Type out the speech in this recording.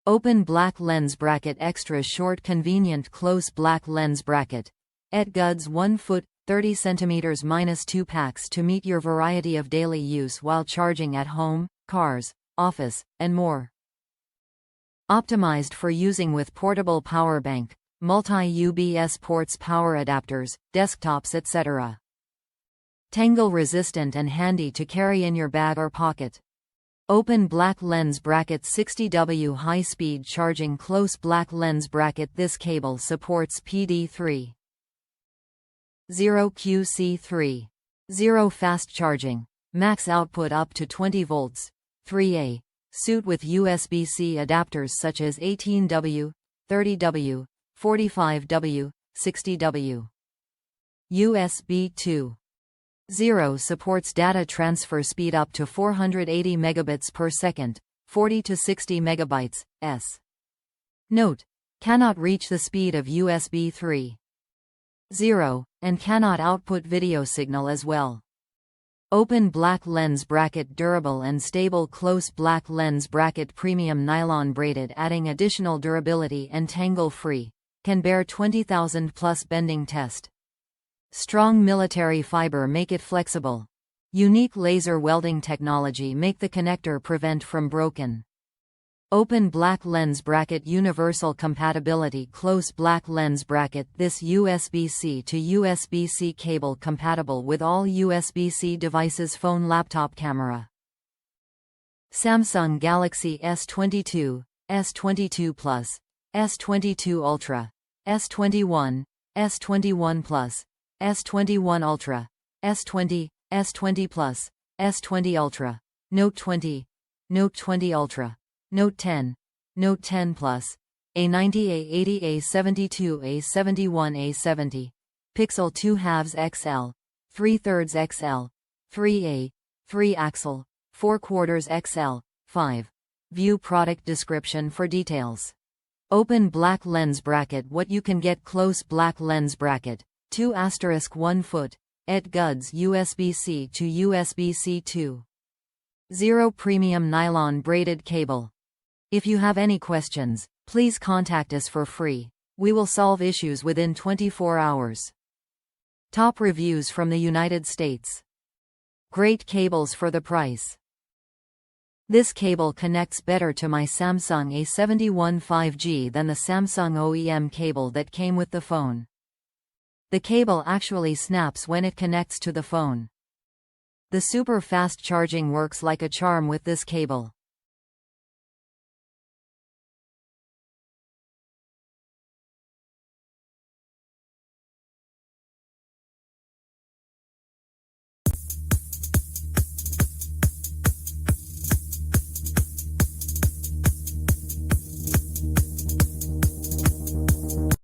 Open black lens bracket. Extra short convenient close black lens bracket. ETguuds 1 foot 30 cm -2 packs to meet your variety of daily use while charging at home, cars, office, and more. Optimized for using with portable power bank, multi-UBS ports, power adapters, desktops, etc. Tangle resistant and handy to carry in your bag or pocket. Open black lens bracket. 60W high speed charging close black lens bracket. This cable supports PD3 0 QC3 0 fast charging, max output up to 20 volts, 3A, suit with USB-C adapters such as 18W, 30W, 45W, 60W. USB 2.0 supports data transfer speed up to 480 megabits per second, 40 to 60 megabytes, s. Note: cannot reach the speed of USB 3.0, and cannot output video signal as well. Open black lens bracket. Durable and stable close black lens bracket. Premium nylon braided, adding additional durability and tangle-free. Can bear 20,000 plus bending test. Strong military fiber make it flexible. Unique laser welding technology make the connector prevent from broken. Open black lens bracket. Universal compatibility close black lens bracket. This USB-C to USB-C cable compatible with all USB-C devices, phone, laptop, camera. Samsung Galaxy S22, S22 Plus, S22 Ultra, S21, S21 Plus, S21 Ultra, S20, S20 Plus, S20 Ultra, Note 20, Note 20 Ultra, Note 10, Note 10 Plus, A90, A80, A72, A71, A70, Pixel 2/2 XL, 3/3 XL, 3A, 3 axle, 4/4 XL, 5. View product description for details. Open black lens bracket. What you can get close black lens bracket. 2*1 foot, ETguuds USB-C to USB-C 2.0 premium nylon braided cable. If you have any questions, please contact us for free. We will solve issues within 24 hours. Top reviews from the United States. Great cables for the price. This cable connects better to my Samsung A71 5G than the Samsung OEM cable that came with the phone. The cable actually snaps when it connects to the phone. The super fast charging works like a charm with this cable.